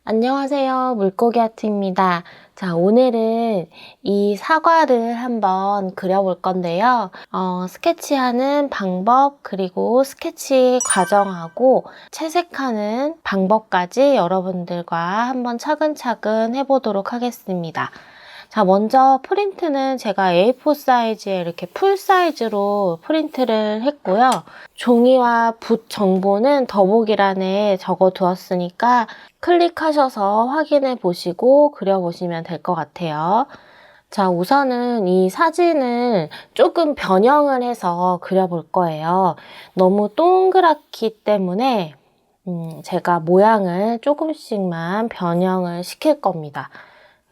안녕하세요. 물고기 하트입니다. 자, 오늘은 이 사과를 한번 그려볼 건데요. 스케치하는 방법, 그리고 스케치 과정하고 채색하는 방법까지 여러분들과 한번 차근차근 해보도록 하겠습니다. 자, 먼저 프린트는 제가 A4 사이즈에 이렇게 풀 사이즈로 프린트를 했고요. 종이와 붓 정보는 더보기란에 적어 두었으니까 클릭하셔서 확인해 보시고 그려보시면 될 것 같아요. 자, 우선은 이 사진을 조금 변형을 해서 그려볼 거예요. 너무 동그랗기 때문에 제가 모양을 조금씩만 변형을 시킬 겁니다.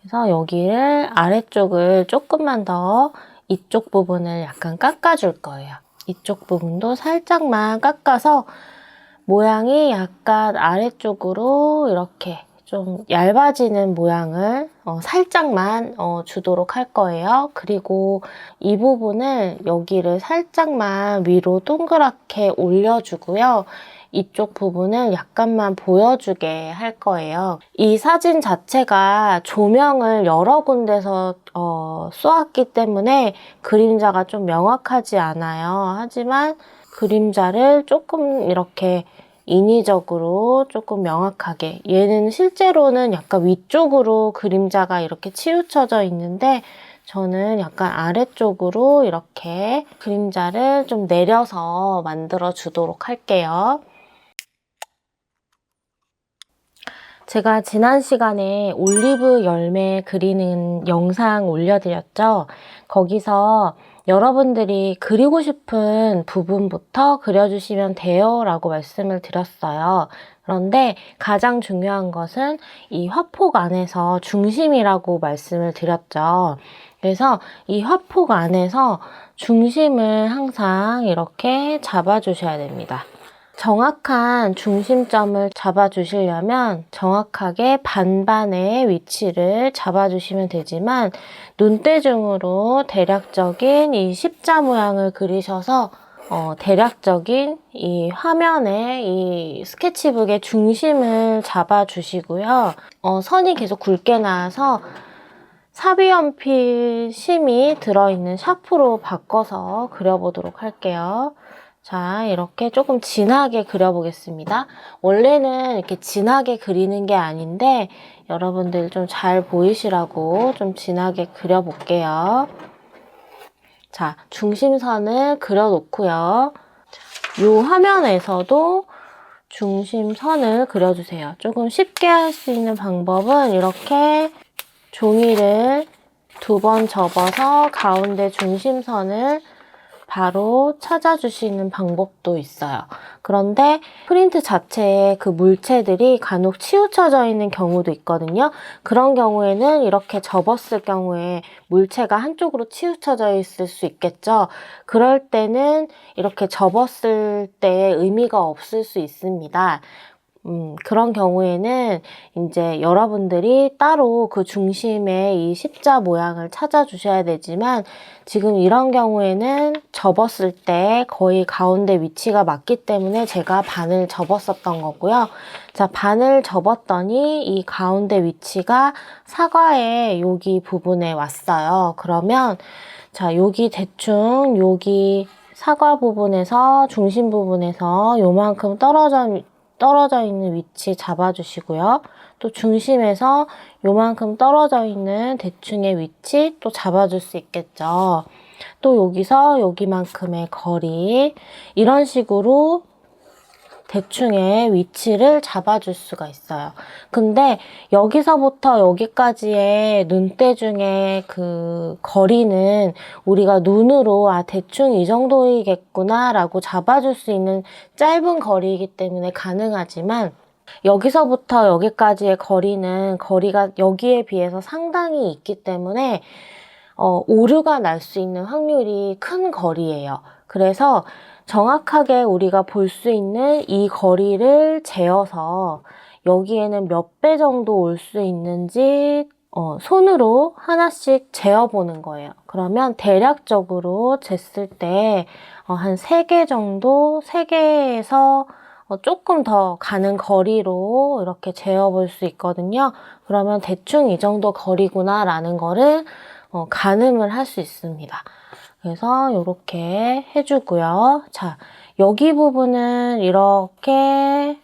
그래서 여기를 아래쪽을 조금만 더 이쪽 부분을 약간 깎아줄 거예요. 이쪽 부분도 살짝만 깎아서 모양이 약간 아래쪽으로 이렇게 좀 얇아지는 모양을 살짝만 주도록 할 거예요. 그리고 이 부분을 여기를 살짝만 위로 동그랗게 올려주고요. 이쪽 부분을 약간만 보여주게 할 거예요. 이 사진 자체가 조명을 여러 군데서 쏘았기 때문에 그림자가 좀 명확하지 않아요. 하지만 그림자를 조금 이렇게 인위적으로 조금 명확하게, 얘는 실제로는 약간 위쪽으로 그림자가 이렇게 치우쳐져 있는데 저는 약간 아래쪽으로 이렇게 그림자를 좀 내려서 만들어 주도록 할게요. 제가 지난 시간에 올리브 열매 그리는 영상 올려드렸죠. 거기서 여러분들이 그리고 싶은 부분부터 그려주시면 돼요 라고 말씀을 드렸어요. 그런데 가장 중요한 것은 이 화폭 안에서 중심이라고 말씀을 드렸죠. 그래서 이 화폭 안에서 중심을 항상 이렇게 잡아주셔야 됩니다. 정확한 중심점을 잡아주시려면 정확하게 반반의 위치를 잡아주시면 되지만 눈대중으로 대략적인 이 십자 모양을 그리셔서 대략적인 이 화면에 이 스케치북의 중심을 잡아주시고요. 선이 계속 굵게 나와서 사비연필 심이 들어있는 샤프로 바꿔서 그려보도록 할게요. 자, 이렇게 조금 진하게 그려보겠습니다. 원래는 이렇게 진하게 그리는 게 아닌데 여러분들 좀 잘 보이시라고 좀 진하게 그려볼게요. 자, 중심선을 그려놓고요. 이 화면에서도 중심선을 그려주세요. 조금 쉽게 할 수 있는 방법은 이렇게 종이를 2번 접어서 가운데 중심선을 바로 찾아주시는 방법도 있어요. 그런데 프린트 자체에 그 물체들이 간혹 치우쳐져 있는 경우도 있거든요. 그런 경우에는 이렇게 접었을 경우에 물체가 한쪽으로 치우쳐져 있을 수 있겠죠. 그럴 때는 이렇게 접었을 때 의미가 없을 수 있습니다. 그런 경우에는 이제 여러분들이 따로 그 중심에 이 십자 모양을 찾아주셔야 되지만 지금 이런 경우에는 접었을 때 거의 가운데 위치가 맞기 때문에 제가 반을 접었었던 거고요. 자, 반을 접었더니 이 가운데 위치가 사과의 여기 부분에 왔어요. 그러면 자, 여기 대충 여기 사과 부분에서 중심 부분에서 요만큼 떨어져 있는 위치 잡아주시고요. 또 중심에서 요만큼 떨어져 있는 대충의 위치 또 잡아줄 수 있겠죠. 또 여기서 여기만큼의 거리 이런 식으로 대충의 위치를 잡아줄 수가 있어요. 근데 여기서부터 여기까지의 눈대중의 그 거리는 우리가 눈으로 대충 이 정도이겠구나 라고 잡아줄 수 있는 짧은 거리이기 때문에 가능하지만 여기서부터 여기까지의 거리가 여기에 비해서 상당히 있기 때문에 오류가 날 수 있는 확률이 큰 거리예요. 그래서 정확하게 우리가 볼 수 있는 이 거리를 재어서 여기에는 몇 배 정도 올 수 있는지 손으로 하나씩 재어보는 거예요. 그러면 대략적으로 쟀을 때 한 3개 정도, 3개에서 조금 더 가는 거리로 이렇게 재어볼 수 있거든요. 그러면 대충 이 정도 거리구나 라는 거를 가늠을 할 수 있습니다. 그래서 이렇게 해주고요. 자, 여기 부분은 이렇게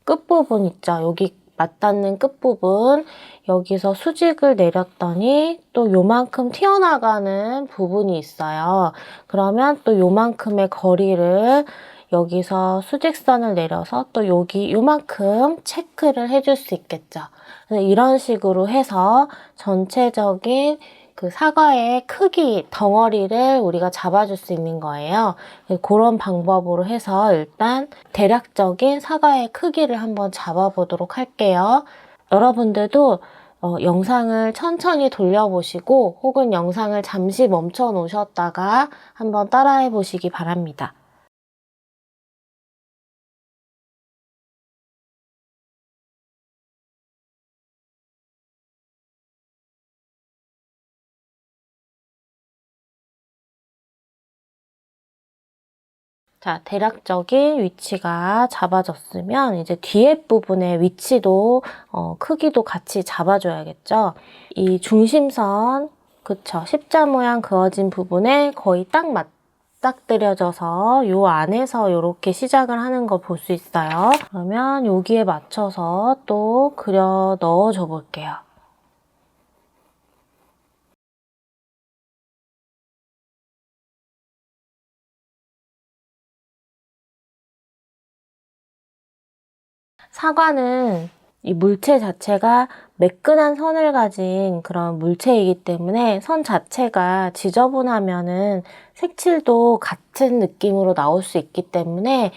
끝부분 있죠. 여기 맞닿는 끝부분, 여기서 수직을 내렸더니 또 요만큼 튀어나가는 부분이 있어요. 그러면 또 요만큼의 거리를 여기서 수직선을 내려서 또 여기 요만큼 체크를 해줄 수 있겠죠. 이런 식으로 해서 전체적인 그 사과의 크기, 덩어리를 우리가 잡아줄 수 있는 거예요. 그런 방법으로 해서 일단 대략적인 사과의 크기를 한번 잡아보도록 할게요. 여러분들도 영상을 천천히 돌려보시고 혹은 영상을 잠시 멈춰 놓으셨다가 한번 따라해 보시기 바랍니다. 자, 대략적인 위치가 잡아졌으면 이제 뒤에 부분의 위치도 크기도 같이 잡아줘야겠죠. 이 중심선, 그쵸? 십자 모양 그어진 부분에 거의 딱 맞닥뜨려져서 요 안에서 이렇게 시작을 하는 걸 볼 수 있어요. 그러면 여기에 맞춰서 또 그려 넣어줘 볼게요. 사과는 이 물체 자체가 매끈한 선을 가진 그런 물체이기 때문에 선 자체가 지저분하면은 색칠도 같은 느낌으로 나올 수 있기 때문에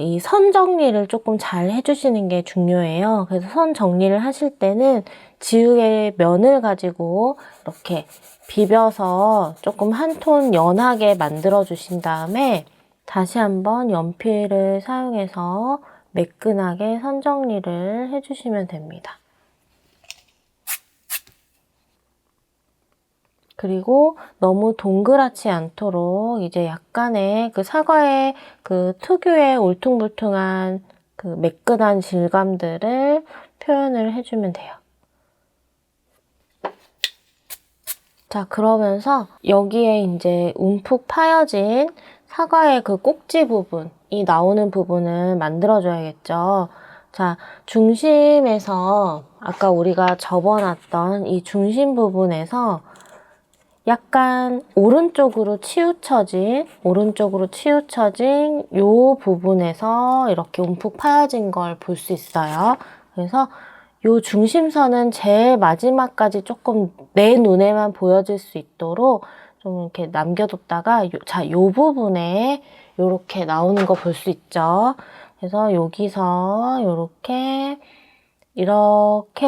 이 선 정리를 조금 잘 해주시는 게 중요해요. 그래서 선 정리를 하실 때는 지우개 면을 가지고 이렇게 비벼서 조금 한 톤 연하게 만들어 주신 다음에 다시 한번 연필을 사용해서 매끈하게 선 정리를 해주시면 됩니다. 그리고 너무 동그랗지 않도록 이제 약간의 그 사과의 그 특유의 울퉁불퉁한 그 매끈한 질감들을 표현을 해주면 돼요. 자, 그러면서 여기에 이제 움푹 파여진 사과의 그 꼭지 부분이 나오는 부분을 만들어줘야겠죠. 자, 중심에서 아까 우리가 접어놨던 이 중심 부분에서 약간 오른쪽으로 치우쳐진 요 부분에서 이렇게 움푹 파여진 걸 볼 수 있어요. 그래서 요 중심선은 제일 마지막까지 조금 내 눈에만 보여질 수 있도록 좀 이렇게 남겨뒀다가 요 부분에 요렇게 나오는 거 볼 수 있죠. 그래서 여기서 이렇게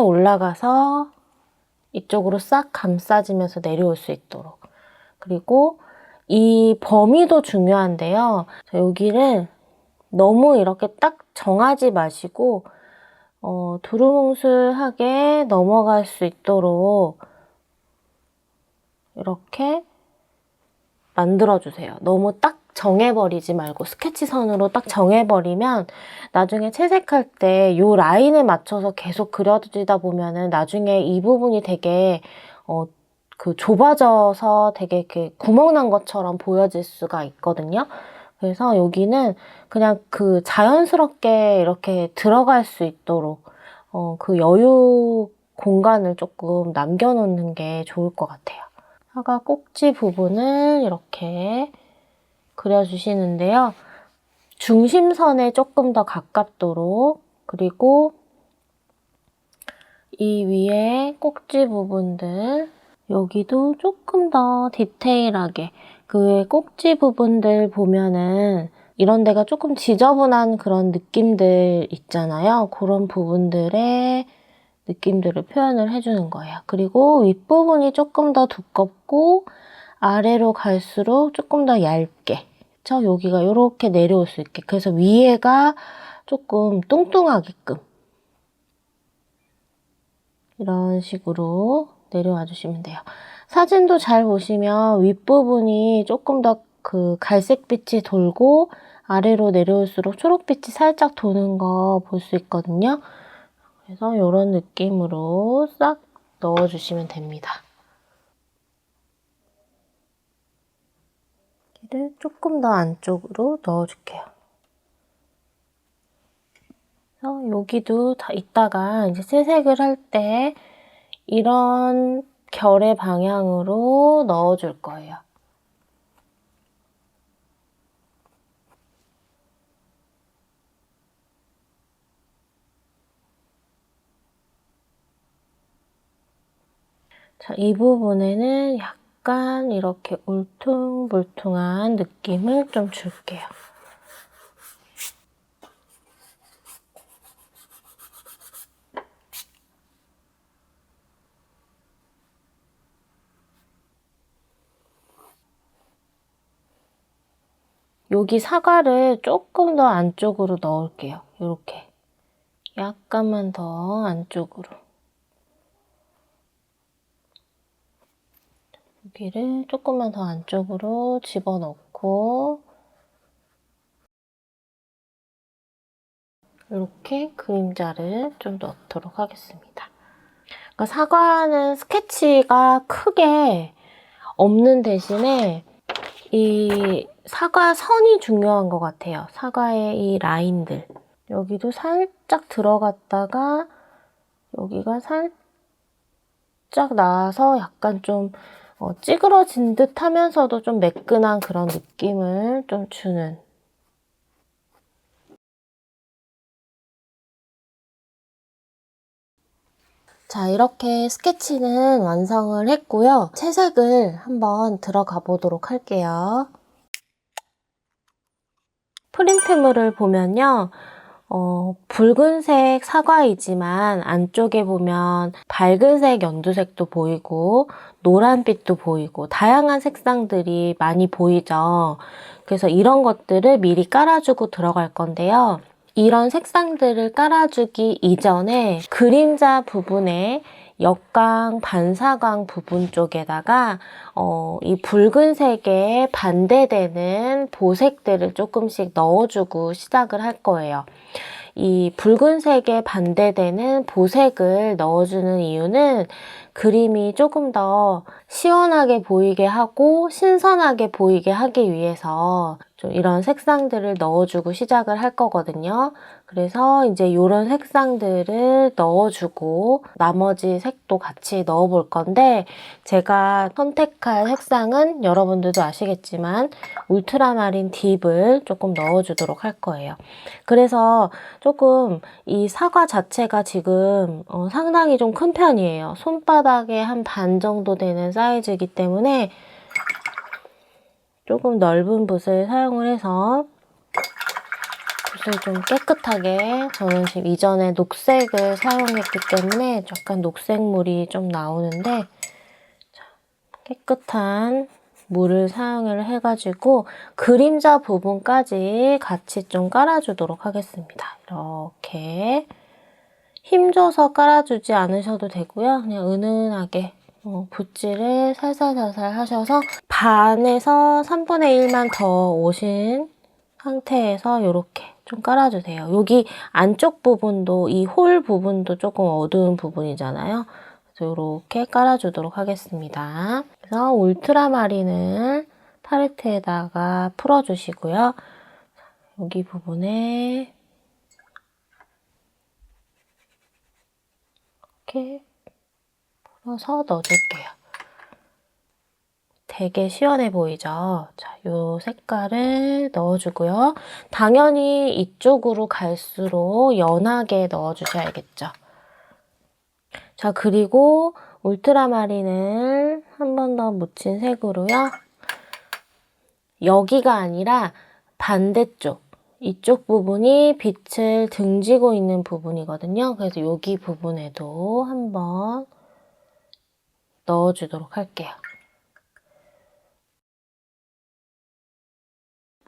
올라가서 이쪽으로 싹 감싸지면서 내려올 수 있도록. 그리고 이 범위도 중요한데요. 여기를 너무 이렇게 딱 정하지 마시고 두루뭉술하게 넘어갈 수 있도록 이렇게 만들어주세요. 너무 딱 정해버리지 말고 스케치선으로 딱 정해버리면 나중에 채색할 때 이 라인에 맞춰서 계속 그려지다 보면은 나중에 이 부분이 되게 그 좁아져서 되게 이렇게 구멍 난 것처럼 보여질 수가 있거든요. 그래서 여기는 그냥 그 자연스럽게 이렇게 들어갈 수 있도록 그 여유 공간을 조금 남겨놓는 게 좋을 것 같아요. 사과 꼭지 부분을 이렇게 그려주시는데요. 중심선에 조금 더 가깝도록, 그리고 이 위에 꼭지 부분들, 여기도 조금 더 디테일하게, 그 꼭지 부분들 보면은 이런 데가 조금 지저분한 그런 느낌들 있잖아요. 그런 부분들의 느낌들을 표현을 해주는 거예요. 그리고 윗부분이 조금 더 두껍고 아래로 갈수록 조금 더 얇게, 그쵸? 여기가 이렇게 내려올 수 있게, 그래서 위에가 조금 뚱뚱하게끔 이런 식으로 내려와 주시면 돼요. 사진도 잘 보시면 윗부분이 조금 더 그 갈색빛이 돌고 아래로 내려올수록 초록빛이 살짝 도는 거 볼 수 있거든요. 그래서 이런 느낌으로 싹 넣어주시면 됩니다. 여기를 조금 더 안쪽으로 넣어줄게요. 그래서 여기도 다 이따가 이제 채색을 할 때 이런 결의 방향으로 넣어줄 거예요. 자, 이 부분에는 약간 이렇게 울퉁불퉁한 느낌을 좀 줄게요. 여기 사과를 조금 더 안쪽으로 넣을게요. 이렇게 약간만 더 안쪽으로. 여기를 조금만 더 안쪽으로 집어넣고 이렇게 그림자를 좀 넣도록 하겠습니다. 그러니까 사과는 스케치가 크게 없는 대신에 이 사과 선이 중요한 것 같아요. 사과의 이 라인들. 여기도 살짝 들어갔다가 여기가 살짝 나와서 약간 좀 찌그러진 듯 하면서도 좀 매끈한 그런 느낌을 좀 주는. 자, 이렇게 스케치는 완성을 했고요. 채색을 한번 들어가 보도록 할게요. 프린트물을 보면요. 붉은색 사과이지만 안쪽에 보면 밝은색 연두색도 보이고 노란빛도 보이고 다양한 색상들이 많이 보이죠. 그래서 이런 것들을 미리 깔아주고 들어갈 건데요. 이런 색상들을 깔아주기 이전에 그림자 부분에 역광, 반사광 부분 쪽에다가 이 붉은색에 반대되는 보색들을 조금씩 넣어주고 시작을 할 거예요. 이 붉은색에 반대되는 보색을 넣어주는 이유는 그림이 조금 더 시원하게 보이게 하고 신선하게 보이게 하기 위해서 좀 이런 색상들을 넣어주고 시작을 할 거거든요. 그래서 이제 이런 색상들을 넣어주고 나머지 색도 같이 넣어볼 건데 제가 선택할 색상은 여러분들도 아시겠지만 울트라마린 딥을 조금 넣어주도록 할 거예요. 그래서 조금 이 사과 자체가 지금 상당히 좀 큰 편이에요. 손바닥에 한 반 정도 되는 사이즈이기 때문에 조금 넓은 붓을 사용을 해서 붓을 좀 깨끗하게, 저는 지금 이전에 녹색을 사용했기 때문에 약간 녹색물이 좀 나오는데 깨끗한 물을 사용을 해가지고 그림자 부분까지 같이 좀 깔아주도록 하겠습니다. 이렇게 힘줘서 깔아주지 않으셔도 되고요. 그냥 은은하게 붓질을 살살살살 하셔서 반에서 3분의 1만 더 오신 상태에서 이렇게 좀 깔아주세요. 여기 안쪽 부분도, 이 홀 부분도 조금 어두운 부분이잖아요. 그래서 이렇게 깔아주도록 하겠습니다. 그래서 울트라마린을 팔레트에다가 풀어주시고요. 여기 부분에 이렇게 풀어서 넣어줄게요. 되게 시원해 보이죠? 자, 요 색깔을 넣어주고요. 당연히 이쪽으로 갈수록 연하게 넣어주셔야겠죠. 자, 그리고 울트라마린을 한 번 더 묻힌 색으로요. 여기가 아니라 반대쪽, 이쪽 부분이 빛을 등지고 있는 부분이거든요. 그래서 여기 부분에도 한번 넣어주도록 할게요.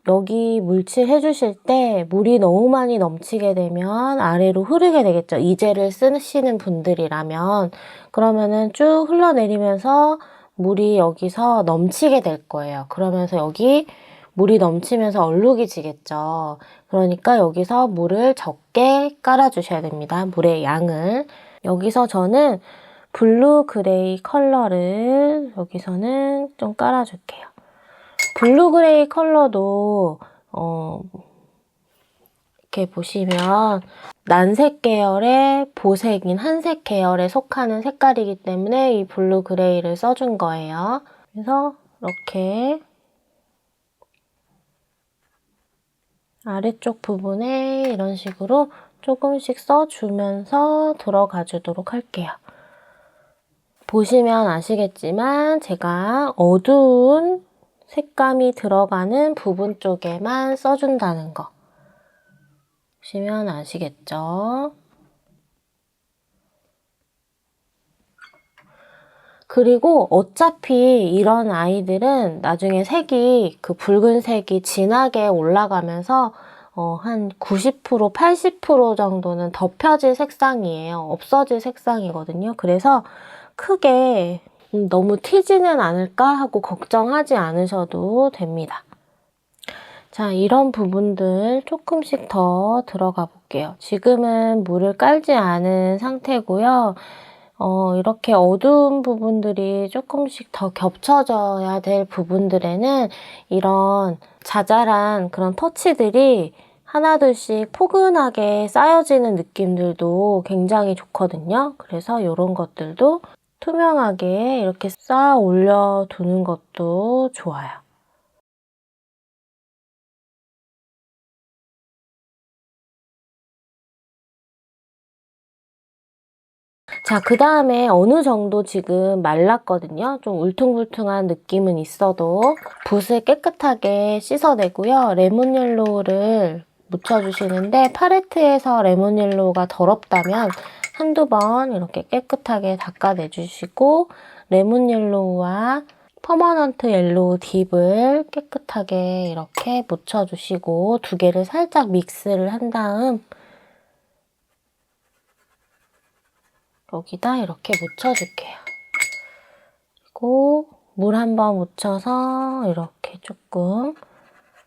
여기 물칠 해주실 때 물이 너무 많이 넘치게 되면 아래로 흐르게 되겠죠. 이젤을 쓰시는 분들이라면. 그러면은 쭉 흘러내리면서 물이 여기서 넘치게 될 거예요. 그러면서 여기 물이 넘치면서 얼룩이 지겠죠. 그러니까 여기서 물을 적게 깔아주셔야 됩니다. 물의 양을. 여기서 저는 블루 그레이 컬러를 여기서는 좀 깔아줄게요. 블루 그레이 컬러도 이렇게 보시면 난색 계열의 보색인 한색 계열에 속하는 색깔이기 때문에 이 블루 그레이를 써준 거예요. 그래서 이렇게 아래쪽 부분에 이런 식으로 조금씩 써주면서 들어가 주도록 할게요. 보시면 아시겠지만 제가 어두운 색감이 들어가는 부분 쪽에만 써준다는 거 보시면 아시겠죠? 그리고 어차피 이런 아이들은 나중에 색이 그 붉은색이 진하게 올라가면서 한 90%, 80% 정도는 덮여질 색상이에요. 없어질 색상이거든요. 그래서 크게 너무 튀지는 않을까 하고 걱정하지 않으셔도 됩니다. 자, 이런 부분들 조금씩 더 들어가 볼게요. 지금은 물을 깔지 않은 상태고요. 이렇게 어두운 부분들이 조금씩 더 겹쳐져야 될 부분들에는 이런 자잘한 그런 터치들이 하나둘씩 포근하게 쌓여지는 느낌들도 굉장히 좋거든요. 그래서 이런 것들도 투명하게 이렇게 쌓아 올려두는 것도 좋아요. 자, 그 다음에 어느 정도 지금 말랐거든요. 좀 울퉁불퉁한 느낌은 있어도 붓을 깨끗하게 씻어내고요. 레몬 옐로우를 묻혀주시는데 팔레트에서 레몬 옐로우가 더럽다면 한두 번 이렇게 깨끗하게 닦아내주시고 레몬 옐로우와 퍼머넌트 옐로우 딥을 깨끗하게 이렇게 묻혀주시고 두 개를 살짝 믹스를 한 다음 여기다 이렇게 묻혀줄게요. 그리고 물 한번 묻혀서 이렇게 조금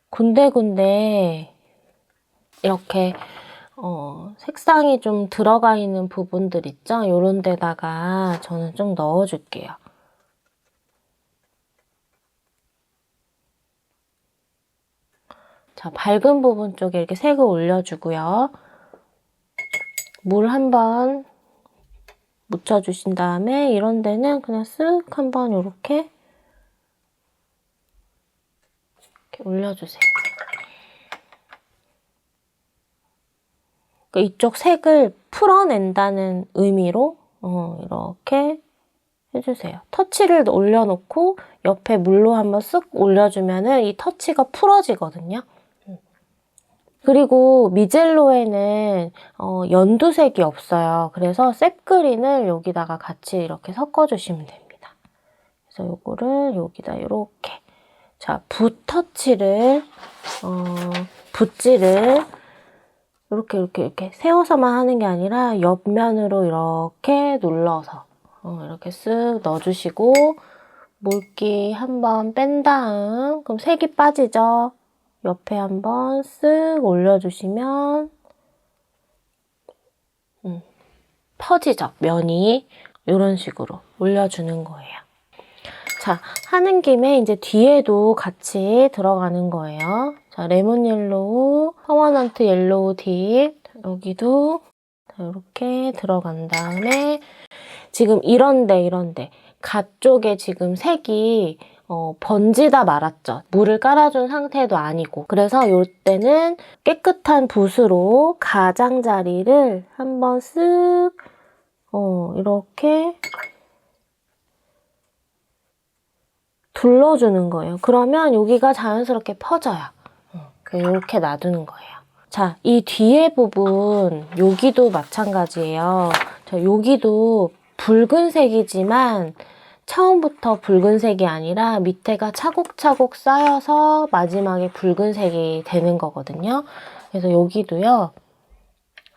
군데군데 이렇게 색상이 좀 들어가 있는 부분들 있죠? 이런 데다가 저는 좀 넣어줄게요. 자, 밝은 부분 쪽에 이렇게 색을 올려주고요. 물 한번 묻혀주신 다음에 이런 데는 그냥 쓱 한번 이렇게 올려주세요. 이쪽 색을 풀어낸다는 의미로 이렇게 해주세요. 터치를 올려놓고 옆에 물로 한번 쓱 올려주면 이 터치가 풀어지거든요. 그리고 미젤로에는 연두색이 없어요. 그래서 셉그린을 여기다가 같이 이렇게 섞어주시면 됩니다. 그래서 요거를 여기다 이렇게 자, 붓 터치를 붓질을 이렇게 세워서만 하는 게 아니라 옆면으로 이렇게 눌러서 이렇게 쓱 넣어주시고 물기 한번 뺀 다음 그럼 색이 빠지죠? 옆에 한번 쓱 올려주시면 퍼지죠? 면이 이런 식으로 올려주는 거예요. 자, 하는 김에 이제 뒤에도 같이 들어가는 거예요. 자, 레몬 옐로우, 퍼머넌트 옐로우 딥 여기도 이렇게 들어간 다음에 지금 이런데 갓 쪽에 지금 색이 번지다 말았죠. 물을 깔아준 상태도 아니고 그래서 이때는 깨끗한 붓으로 가장자리를 한번 쓱 이렇게 둘러주는 거예요. 그러면 여기가 자연스럽게 퍼져요. 이렇게 놔두는 거예요. 자, 이 뒤에 부분 여기도 마찬가지예요. 자, 여기도 붉은색이지만 처음부터 붉은색이 아니라 밑에가 차곡차곡 쌓여서 마지막에 붉은색이 되는 거거든요. 그래서 여기도요.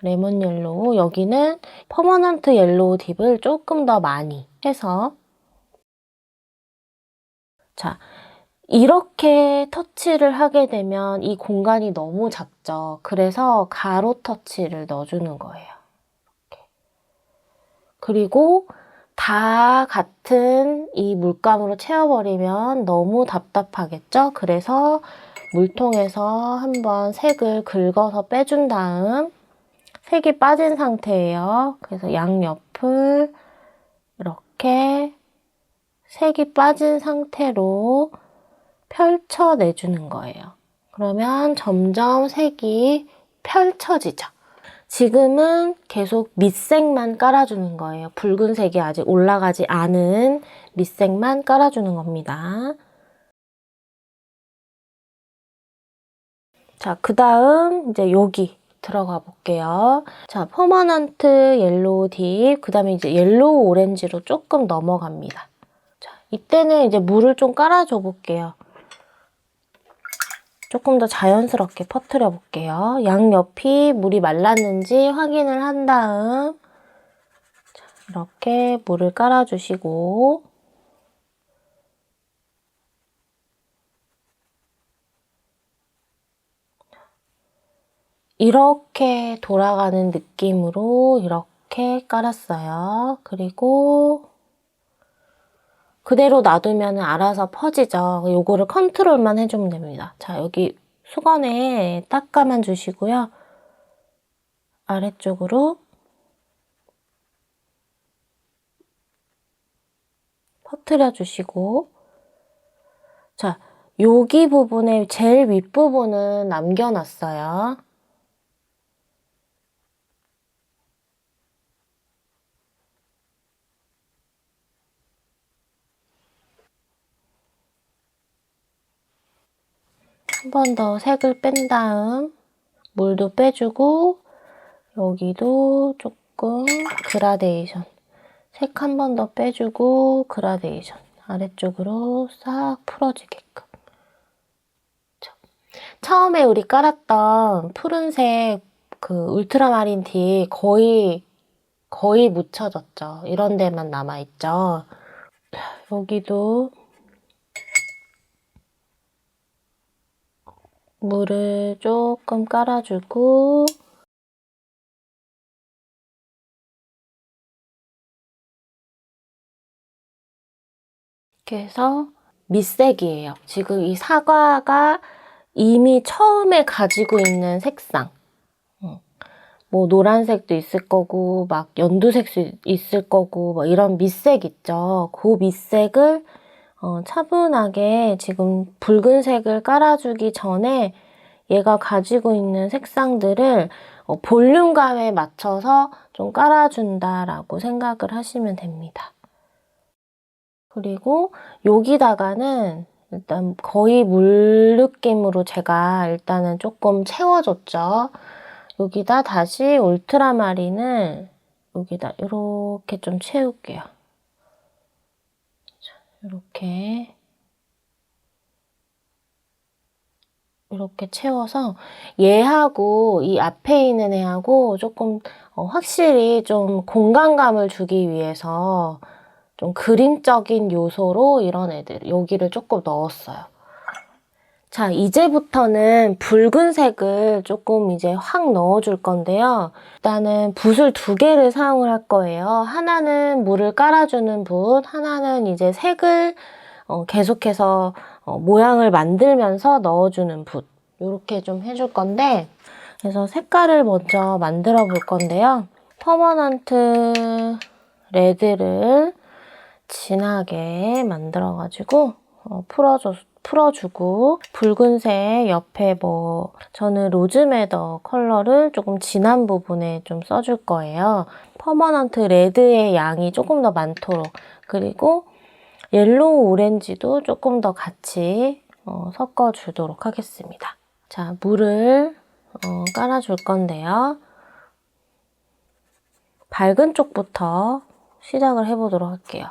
레몬 옐로우, 여기는 퍼머넌트 옐로우 딥을 조금 더 많이 해서 자, 이렇게 터치를 하게 되면 이 공간이 너무 작죠. 그래서 가로 터치를 넣어주는 거예요. 이렇게. 그리고 다 같은 이 물감으로 채워버리면 너무 답답하겠죠? 그래서 물통에서 한번 색을 긁어서 빼준 다음 색이 빠진 상태예요. 그래서 양옆을 이렇게 색이 빠진 상태로 펼쳐내주는 거예요. 그러면 점점 색이 펼쳐지죠. 지금은 계속 밑색만 깔아주는 거예요. 붉은색이 아직 올라가지 않은 밑색만 깔아주는 겁니다. 자, 그 다음 이제 여기 들어가 볼게요. 자, 퍼머넌트 옐로우 딥, 그 다음에 이제 옐로우 오렌지로 조금 넘어갑니다. 자, 이때는 이제 물을 좀 깔아줘 볼게요. 조금 더 자연스럽게 퍼뜨려 볼게요. 양옆이 물이 말랐는지 확인을 한 다음 자, 이렇게 물을 깔아주시고 이렇게 돌아가는 느낌으로 이렇게 깔았어요. 그리고 그대로 놔두면 알아서 퍼지죠. 요거를 컨트롤만 해주면 됩니다. 자, 여기 수건에 닦아만 주시고요. 아래쪽으로 퍼뜨려 주시고 자, 여기 부분에 제일 윗부분은 남겨놨어요. 한 번 더 색을 뺀 다음 물도 빼주고 여기도 조금 그라데이션 색 한 번 더 빼주고 그라데이션 아래쪽으로 싹 풀어지게끔 처음에 우리 깔았던 푸른색 그 울트라마린 티 거의 묻혀졌죠. 이런 데만 남아있죠. 여기도 물을 조금 깔아주고 이렇게 해서 밑색이에요. 지금 이 사과가 이미 처음에 가지고 있는 색상 뭐 노란색도 있을 거고 막 연두색도 있을 거고 뭐 이런 밑색 있죠. 그 밑색을 차분하게 지금 붉은색을 깔아주기 전에 얘가 가지고 있는 색상들을 볼륨감에 맞춰서 좀 깔아준다라고 생각을 하시면 됩니다. 그리고 여기다가는 일단 거의 물 느낌으로 제가 일단은 조금 채워줬죠. 여기다 다시 울트라마린을 여기다 이렇게 좀 채울게요. 이렇게 채워서 얘하고 이 앞에 있는 애하고 조금 확실히 좀 공간감을 주기 위해서 좀 그림적인 요소로 이런 애들 여기를 조금 넣었어요. 자, 이제부터는 붉은색을 조금 이제 확 넣어줄 건데요. 일단은 붓을 2개를 사용을 할 거예요. 하나는 물을 깔아주는 붓, 하나는 이제 색을 계속해서 모양을 만들면서 넣어주는 붓. 이렇게 좀 해줄 건데 그래서 색깔을 먼저 만들어 볼 건데요. 퍼머넌트 레드를 진하게 만들어가지고 풀어주고 붉은색 옆에 뭐 저는 로즈메더 컬러를 조금 진한 부분에 좀 써줄 거예요. 퍼머넌트 레드의 양이 조금 더 많도록 그리고 옐로우 오렌지도 조금 더 같이 섞어주도록 하겠습니다. 자, 물을 깔아줄 건데요. 밝은 쪽부터 시작을 해보도록 할게요.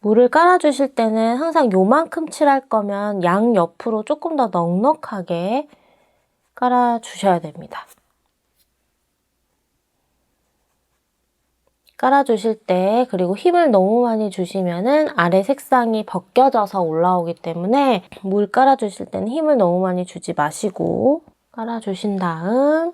물을 깔아주실 때는 항상 요만큼 칠할 거면 양옆으로 조금 더 넉넉하게 깔아주셔야 됩니다. 깔아주실 때, 그리고 힘을 너무 많이 주시면은 아래 색상이 벗겨져서 올라오기 때문에 물 깔아주실 때는 힘을 너무 많이 주지 마시고 깔아주신 다음,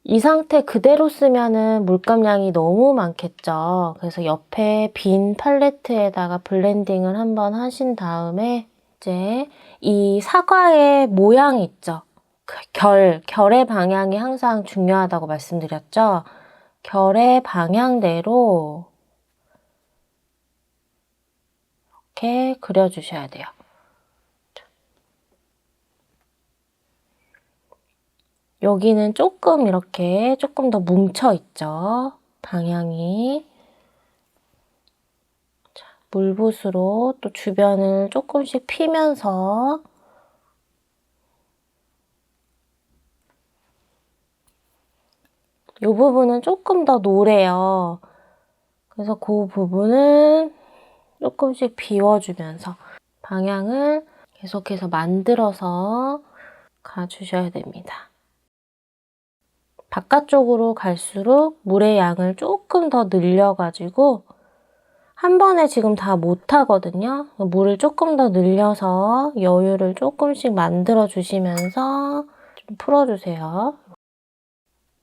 이 상태 그대로 쓰면은 물감량이 너무 많겠죠. 그래서 옆에 빈 팔레트에다가 블렌딩을 한번 하신 다음에 이제 이 사과의 모양 있죠. 결의 방향이 항상 중요하다고 말씀드렸죠. 결의 방향대로 이렇게 그려주셔야 돼요. 여기는 조금 이렇게 조금 더 뭉쳐 있죠. 방향이. 자, 물붓으로 또 주변을 조금씩 피면서 이 부분은 조금 더 노래요. 그래서 그 부분은 조금씩 비워주면서 방향을 계속해서 만들어서 가주셔야 됩니다. 바깥쪽으로 갈수록 물의 양을 조금 더 늘려가지고 한 번에 지금 다 못하거든요. 물을 조금 더 늘려서 여유를 조금씩 만들어 주시면서 좀 풀어주세요.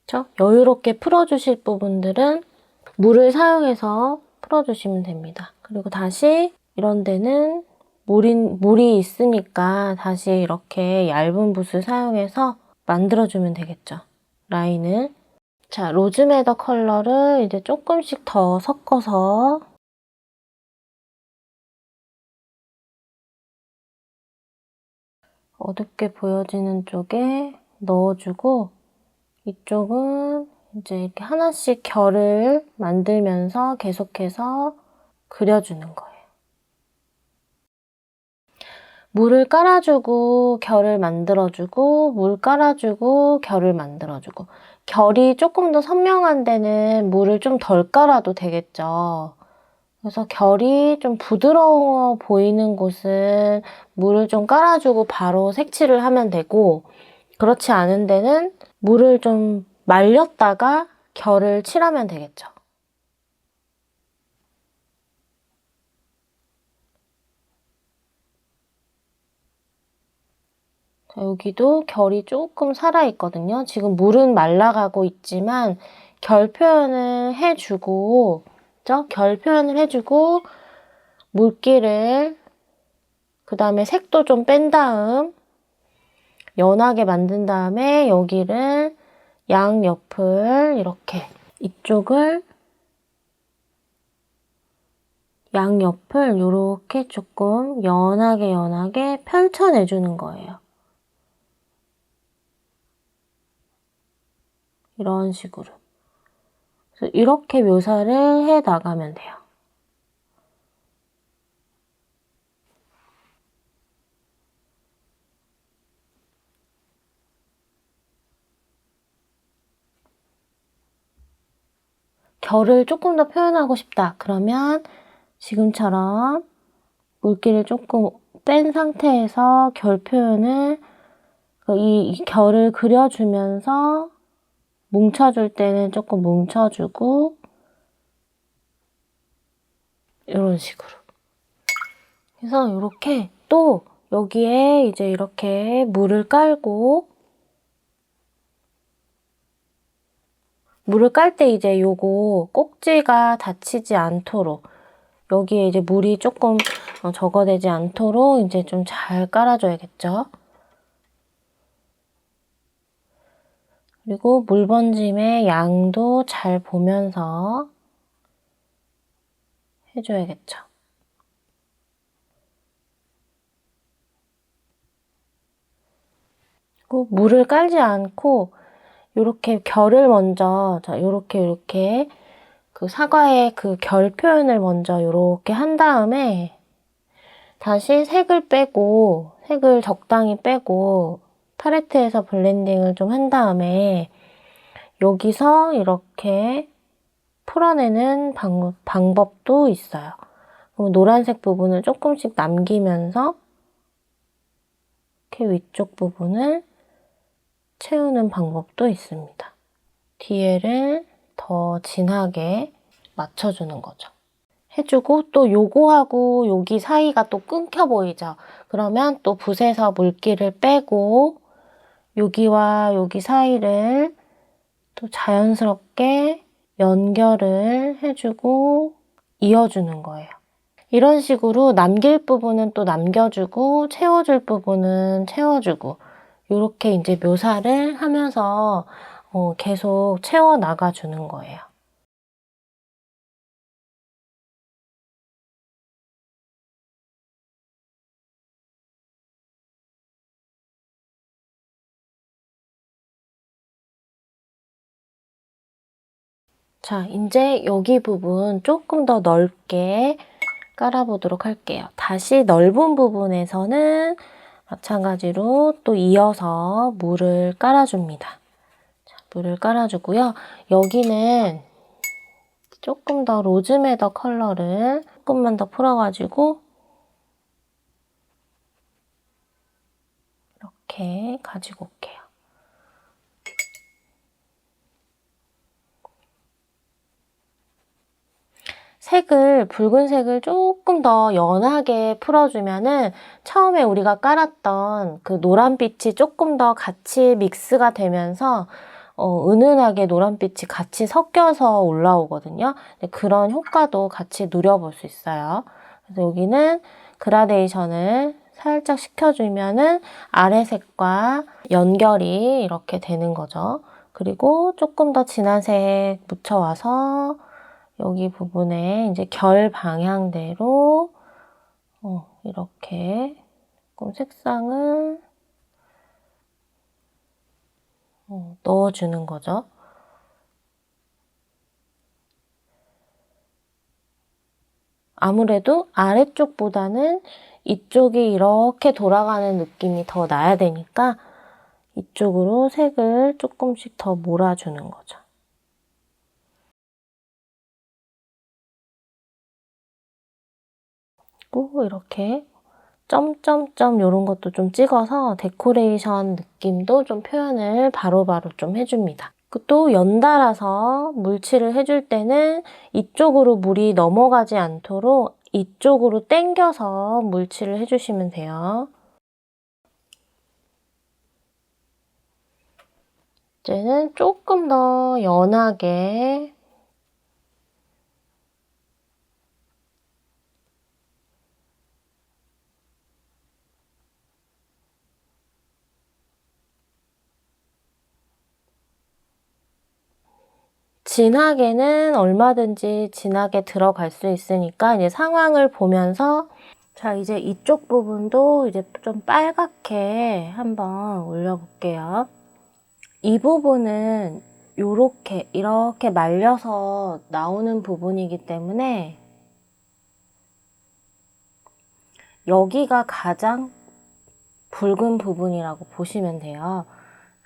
그렇죠? 여유롭게 풀어주실 부분들은 물을 사용해서 풀어주시면 됩니다. 그리고 다시 이런 데는 물이 있으니까 다시 이렇게 얇은 붓을 사용해서 만들어주면 되겠죠. 라인을. 자, 로즈메더 컬러를 이제 조금씩 더 섞어서 어둡게 보여지는 쪽에 넣어주고 이쪽은 이제 이렇게 하나씩 결을 만들면서 계속해서 그려주는 거예요. 물을 깔아주고 결을 만들어주고 물 깔아주고 결을 만들어주고 결이 조금 더 선명한 데는 물을 좀 덜 깔아도 되겠죠. 그래서 결이 좀 부드러워 보이는 곳은 물을 좀 깔아주고 바로 색칠을 하면 되고 그렇지 않은 데는 물을 좀 말렸다가 결을 칠하면 되겠죠. 자, 여기도 결이 조금 살아있거든요. 지금 물은 말라가고 있지만 결 표현을 해주고 결 표현을 해주고 물기를 그 다음에 색도 좀 뺀 다음 연하게 만든 다음에 여기를 양옆을 이렇게 이쪽을 양옆을 이렇게 조금 연하게 펼쳐내주는 거예요. 이런 식으로. 그래서 이렇게 묘사를 해 나가면 돼요. 결을 조금 더 표현하고 싶다. 그러면 지금처럼 물기를 조금 뺀 상태에서 결 표현을 이 결을 그려주면서 뭉쳐줄 때는 조금 뭉쳐주고 이런 식으로. 그래서 이렇게 또 여기에 이제 이렇게 물을 깔고 물을 깔 때 이제 요거 꼭지가 다치지 않도록 여기에 이제 물이 조금 적어되지 않도록 이제 좀 잘 깔아줘야겠죠. 그리고 물 번짐의 양도 잘 보면서 해줘야겠죠. 그리고 물을 깔지 않고 이렇게 결을 먼저 이렇게 그 사과의 그 결 표현을 먼저 이렇게 한 다음에 다시 색을 적당히 빼고 팔레트에서 블렌딩을 좀 한 다음에 여기서 이렇게 풀어내는 방법도 있어요. 그럼 노란색 부분을 조금씩 남기면서 이렇게 위쪽 부분을 채우는 방법도 있습니다. 뒤에를 더 진하게 맞춰주는 거죠. 해주고 또 요거하고 여기 사이가 또 끊겨 보이죠? 그러면 또 붓에서 물기를 빼고 여기와 여기 사이를 또 자연스럽게 연결을 해주고 이어주는 거예요. 이런 식으로 남길 부분은 또 남겨주고 채워줄 부분은 채워주고 이렇게 이제 묘사를 하면서 계속 채워 나가주는 거예요. 자, 이제 여기 부분 조금 더 넓게 깔아보도록 할게요. 다시 넓은 부분에서는 마찬가지로 또 이어서 물을 깔아줍니다. 자, 물을 깔아주고요. 여기는 조금 더 로즈메더 컬러를 조금만 더 풀어가지고 이렇게 가지고 올게요. 붉은색을 조금 더 연하게 풀어주면은 처음에 우리가 깔았던 그 노란빛이 조금 더 같이 믹스가 되면서 은은하게 노란빛이 같이 섞여서 올라오거든요. 그런 효과도 같이 누려볼 수 있어요. 그래서 여기는 그라데이션을 살짝 시켜주면은 아래 색과 연결이 이렇게 되는 거죠. 그리고 조금 더 진한 색 묻혀와서 여기 부분에 이제 결 방향대로 이렇게 조금 색상을 넣어주는 거죠. 아무래도 아래쪽보다는 이쪽이 이렇게 돌아가는 느낌이 더 나야 되니까 이쪽으로 색을 조금씩 더 몰아주는 거죠. 그리고 이렇게 점점점 이런 것도 좀 찍어서 데코레이션 느낌도 좀 표현을 바로바로 좀 해줍니다. 또 연달아서 물칠을 해줄 때는 이쪽으로 물이 넘어가지 않도록 이쪽으로 당겨서 물칠을 해주시면 돼요. 이제는 조금 더 연하게 진하게는 얼마든지 진하게 들어갈 수 있으니까 이제 상황을 보면서 자, 이제 이쪽 부분도 이제 좀 빨갛게 한번 올려볼게요. 이 부분은 이렇게 말려서 나오는 부분이기 때문에 여기가 가장 붉은 부분이라고 보시면 돼요.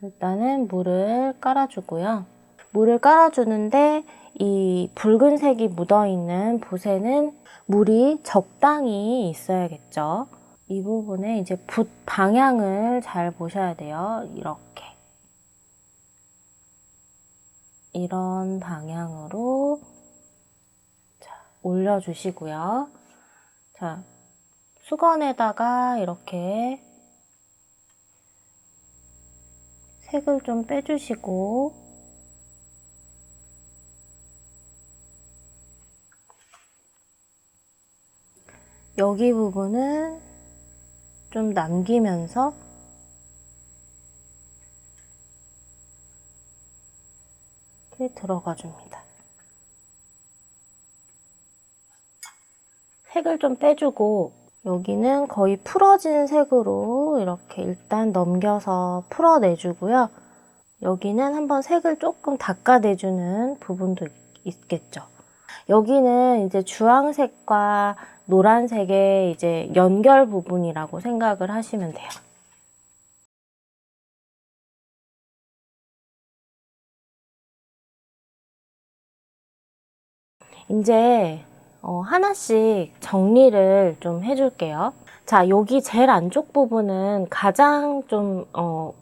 일단은 물을 깔아주고요. 물을 깔아주는데 이 붉은색이 묻어있는 붓에는 물이 적당히 있어야겠죠. 이 부분에 이제 붓 방향을 잘 보셔야 돼요. 이렇게. 이런 방향으로 자, 올려주시고요. 자, 수건에다가 이렇게 색을 좀 빼주시고 여기 부분은 좀 남기면서 이렇게 들어가 줍니다. 색을 좀 빼주고 여기는 거의 풀어진 색으로 이렇게 일단 넘겨서 풀어내주고요. 여기는 한번 색을 조금 닦아내주는 부분도 있겠죠. 여기는 이제 주황색과 노란색의 이제 연결 부분이라고 생각을 하시면 돼요. 이제 하나씩 정리를 좀 해줄게요. 자, 여기 제일 안쪽 부분은 가장 좀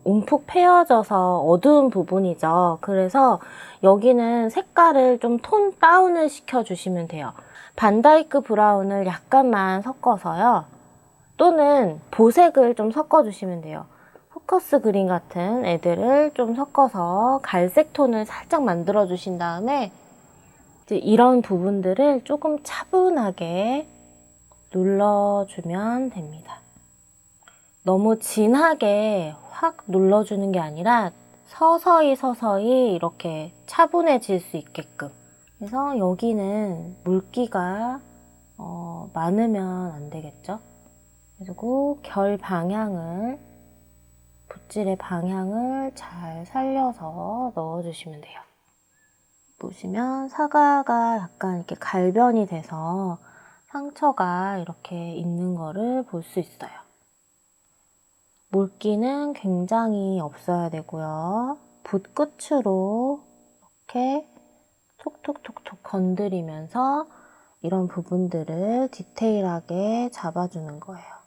움푹 패여져서 어두운 부분이죠. 그래서 여기는 색깔을 좀 톤 다운을 시켜주시면 돼요. 반다이크 브라운을 약간만 섞어서요. 또는 보색을 좀 섞어주시면 돼요. 포커스 그린 같은 애들을 좀 섞어서 갈색 톤을 살짝 만들어 주신 다음에 이제 이런 부분들을 조금 차분하게 눌러주면 됩니다. 너무 진하게 확 눌러주는 게 아니라 서서히 이렇게 차분해질 수 있게끔. 그래서 여기는 물기가 많으면 안 되겠죠. 그리고 결 방향을, 붓질의 방향을 잘 살려서 넣어주시면 돼요. 보시면 사과가 약간 이렇게 갈변이 돼서 상처가 이렇게 있는 거를 볼 수 있어요. 물기는 굉장히 없어야 되고요. 붓 끝으로 이렇게 톡톡톡톡 건드리면서 이런 부분들을 디테일하게 잡아주는 거예요.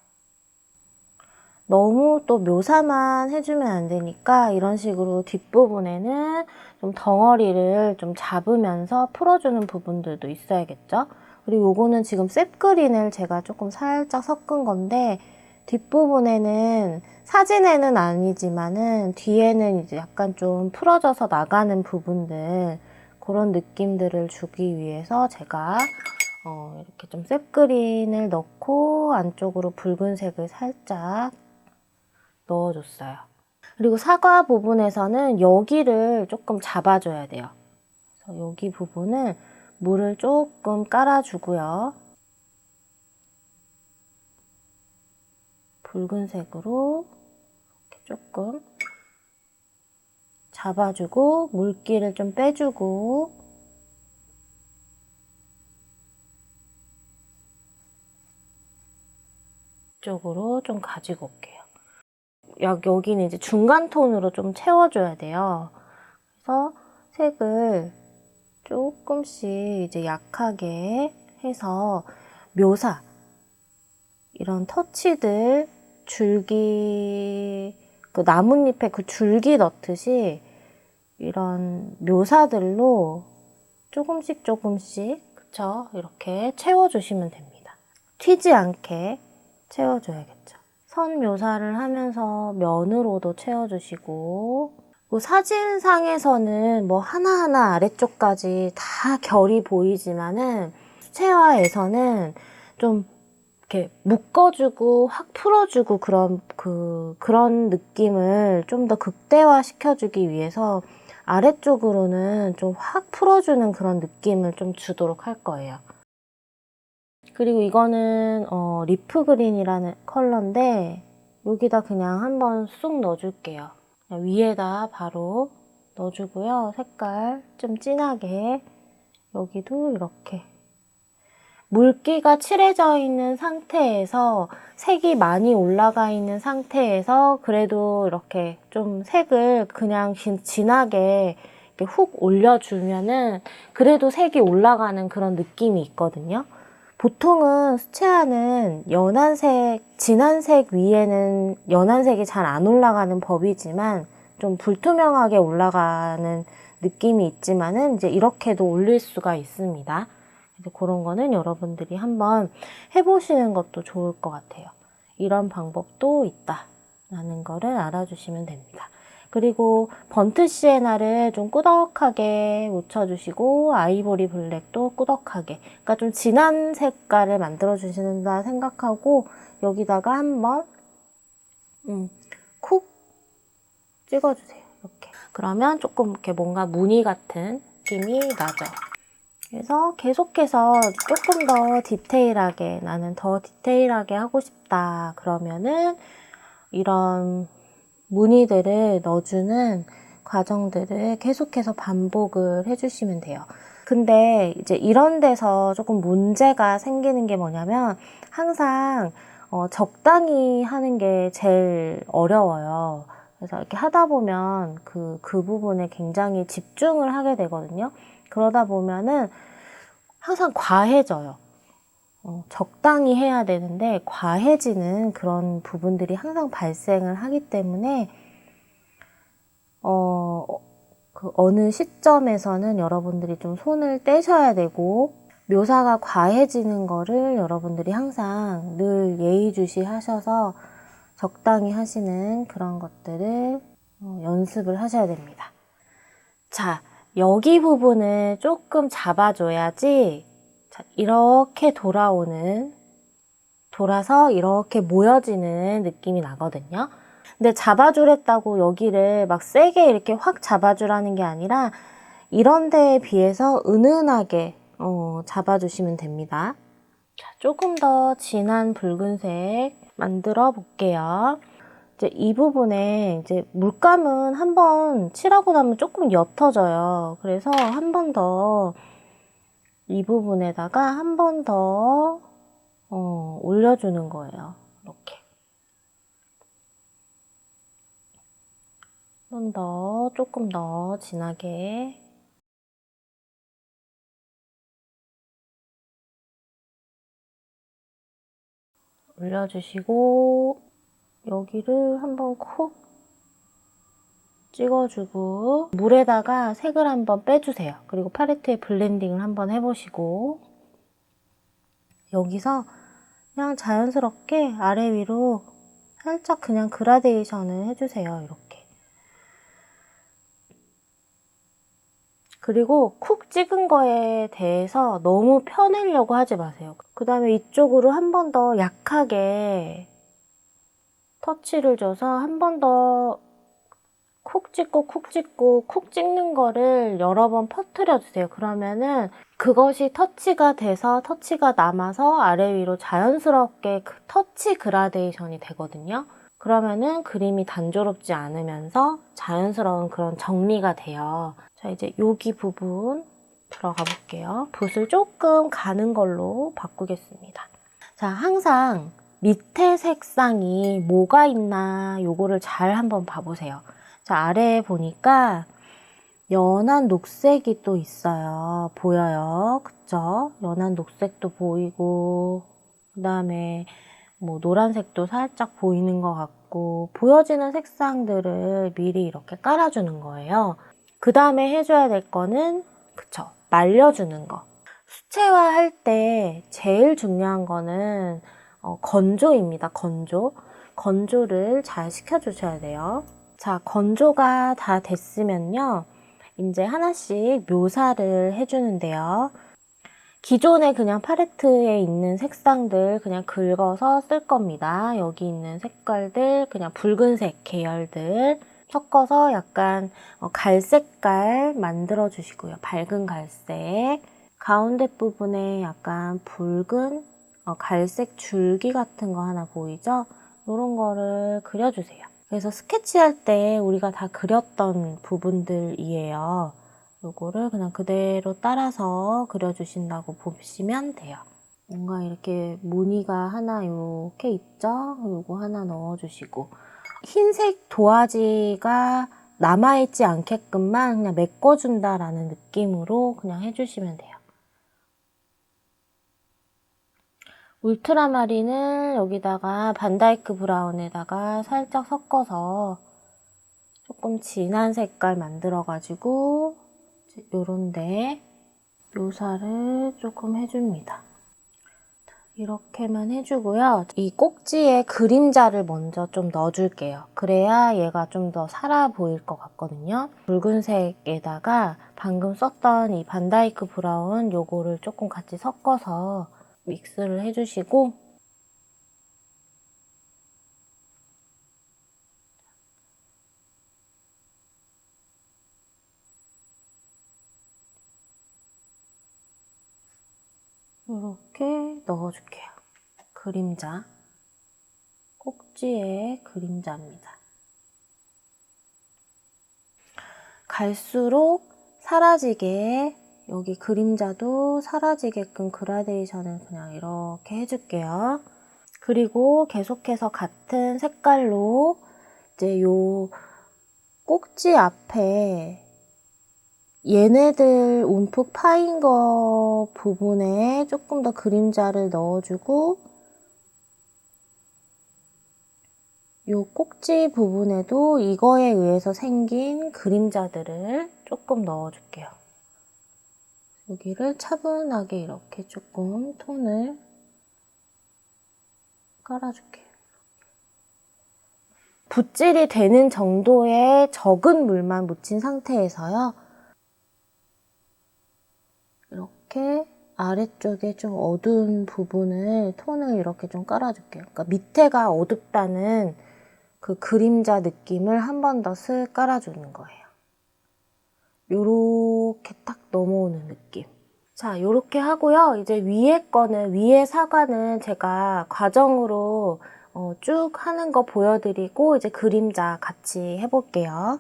너무 또 묘사만 해주면 안 되니까 이런 식으로 뒷부분에는 좀 덩어리를 좀 잡으면서 풀어주는 부분들도 있어야겠죠. 그리고 요거는 지금 셉그린을 제가 조금 살짝 섞은 건데 뒷부분에는 사진에는 아니지만은 뒤에는 이제 약간 좀 풀어져서 나가는 부분들 그런 느낌들을 주기 위해서 제가 이렇게 좀 셉그린을 넣고 안쪽으로 붉은색을 살짝 넣어줬어요. 그리고 사과 부분에서는 여기를 조금 잡아줘야 돼요. 그래서 여기 부분을 물을 조금 깔아주고요. 붉은색으로 이렇게 조금 잡아주고 물기를 좀 빼주고 이쪽으로 좀 가지고 올게요. 여기는 이제 중간 톤으로 좀 채워줘야 돼요. 그래서 색을 조금씩 이제 약하게 해서 묘사, 이런 터치들, 줄기, 그 나뭇잎에 그 줄기 넣듯이 이런 묘사들로 조금씩 그쵸? 이렇게 채워주시면 됩니다. 튀지 않게 채워줘야겠죠. 선 묘사를 하면서 면으로도 채워주시고, 사진상에서는 뭐 하나하나 아래쪽까지 다 결이 보이지만은 수채화에서는 좀 이렇게 묶어주고 확 풀어주고 그런 느낌을 좀 더 극대화 시켜주기 위해서 아래쪽으로는 좀 확 풀어주는 그런 느낌을 좀 주도록 할 거예요. 그리고 이거는 리프 그린이라는 컬러인데 여기다 그냥 한번 쑥 넣어줄게요. 그냥 위에다 바로 넣어주고요. 색깔 좀 진하게 여기도 이렇게 물기가 칠해져 있는 상태에서 색이 많이 올라가 있는 상태에서 그래도 이렇게 좀 색을 그냥 진하게 이렇게 훅 올려주면은 그래도 색이 올라가는 그런 느낌이 있거든요. 보통은 수채화는 진한 색 위에는 연한 색이 잘 안 올라가는 법이지만 좀 불투명하게 올라가는 느낌이 있지만은 이제 이렇게도 올릴 수가 있습니다. 그런 거는 여러분들이 한번 해보시는 것도 좋을 것 같아요. 이런 방법도 있다라는 거를 알아주시면 됩니다. 그리고 번트 시에나를 좀 꾸덕하게 묻혀주시고 아이보리 블랙도 꾸덕하게, 그러니까 좀 진한 색깔을 만들어 주신다 생각하고 여기다가 한번 콕 찍어주세요. 이렇게. 그러면 조금 이렇게 뭔가 무늬 같은 느낌이 나죠. 그래서 계속해서 조금 더 디테일하게, 나는 더 디테일하게 하고 싶다 그러면은 이런 무늬들을 넣어주는 과정들을 계속해서 반복을 해주시면 돼요. 근데 이제 이런 데서 조금 문제가 생기는 게 뭐냐면 항상 적당히 하는 게 제일 어려워요. 그래서 이렇게 하다 보면 그 부분에 굉장히 집중을 하게 되거든요. 그러다 보면은 항상 과해져요. 적당히 해야 되는데 과해지는 그런 부분들이 항상 발생을 하기 때문에 어느 시점에서는 여러분들이 좀 손을 떼셔야 되고 묘사가 과해지는 거를 여러분들이 항상 늘 예의주시 하셔서 적당히 하시는 그런 것들을 연습을 하셔야 됩니다. 자, 여기 부분을 조금 잡아줘야지 자, 이렇게 돌아서 이렇게 모여지는 느낌이 나거든요. 근데 잡아주랬다고 여기를 막 세게 이렇게 확 잡아주라는 게 아니라 이런 데에 비해서 은은하게 잡아주시면 됩니다. 자, 조금 더 진한 붉은색 만들어 볼게요. 이제 이 부분에 이제 물감은 한번 칠하고 나면 조금 옅어져요. 그래서 한 번 더 이 부분에다가 한 번 더 올려주는 거예요. 이렇게. 한 번 더, 조금 더 진하게. 올려주시고, 여기를 한번 콕 찍어주고, 물에다가 색을 한번 빼주세요. 그리고 팔레트에 블렌딩을 한번 해보시고, 여기서 그냥 자연스럽게 아래 위로 살짝 그냥 그라데이션을 해주세요. 이렇게. 그리고 쿡 찍은 거에 대해서 너무 펴내려고 하지 마세요. 그 다음에 이쪽으로 한 번 더 약하게 터치를 줘서 한 번 더 쿡 찍고 쿡 찍고 쿡 찍는 거를 여러 번 퍼뜨려 주세요. 그러면은 그것이 터치가 돼서 터치가 남아서 아래 위로 자연스럽게 터치 그라데이션이 되거든요. 그러면은 그림이 단조롭지 않으면서 자연스러운 그런 정리가 돼요. 자, 이제 여기 부분 들어가 볼게요. 붓을 조금 가는 걸로 바꾸겠습니다. 자, 항상 밑에 색상이 뭐가 있나 요거를 잘 한번 봐보세요. 자, 아래에 보니까 연한 녹색이 또 있어요. 보여요. 그쵸? 연한 녹색도 보이고 그 다음에 뭐 노란색도 살짝 보이는 것 같고 보여지는 색상들을 미리 이렇게 깔아주는 거예요. 그 다음에 해줘야 될 거는 그쵸? 말려주는 거. 수채화 할 때 제일 중요한 거는 건조입니다. 건조를 잘 시켜주셔야 돼요. 자, 건조가 다 됐으면요. 이제 하나씩 묘사를 해주는데요. 기존에 그냥 팔레트에 있는 색상들 그냥 긁어서 쓸 겁니다. 여기 있는 색깔들 그냥 붉은색 계열들 섞어서 약간 갈색깔 만들어 주시고요. 밝은 갈색. 가운데 부분에 약간 붉은 갈색 줄기 같은 거 하나 보이죠? 이런 거를 그려주세요. 그래서 스케치할 때 우리가 다 그렸던 부분들이에요. 요거를 그냥 그대로 따라서 그려주신다고 보시면 돼요. 뭔가 이렇게 무늬가 하나 이렇게 있죠? 요거 하나 넣어주시고 흰색 도화지가 남아있지 않게끔만 그냥 메꿔준다라는 느낌으로 그냥 해주시면 돼요. 울트라마린을 여기다가 반다이크 브라운에다가 살짝 섞어서 조금 진한 색깔 만들어가지고 요런데 묘사를 조금 해줍니다. 이렇게만 해주고요. 이 꼭지에 그림자를 먼저 좀 넣어줄게요. 그래야 얘가 좀 더 살아 보일 것 같거든요. 붉은색에다가 방금 썼던 이 반다이크 브라운 요거를 조금 같이 섞어서 믹스를 해주시고 이렇게 넣어줄게요. 그림자. 꼭지에 그림자입니다. 갈수록 사라지게 여기 그림자도 사라지게끔 그라데이션을 그냥 이렇게 해줄게요. 그리고 계속해서 같은 색깔로 이제 요 꼭지 앞에 얘네들 움푹 파인 거 부분에 조금 더 그림자를 넣어주고 요 꼭지 부분에도 이거에 의해서 생긴 그림자들을 조금 넣어줄게요. 여기를 차분하게 이렇게 조금 톤을 깔아줄게요. 붓질이 되는 정도의 적은 물만 묻힌 상태에서요. 이렇게 아래쪽에 좀 어두운 부분을 톤을 이렇게 좀 깔아줄게요. 그러니까 밑에가 어둡다는 그 그림자 느낌을 한 번 더 쓱 깔아주는 거예요. 요렇게 딱 넘어오는 느낌. 자, 요렇게 하고요. 이제 위에 사과는 제가 과정으로 쭉 하는 거 보여드리고 이제 그림자 같이 해볼게요.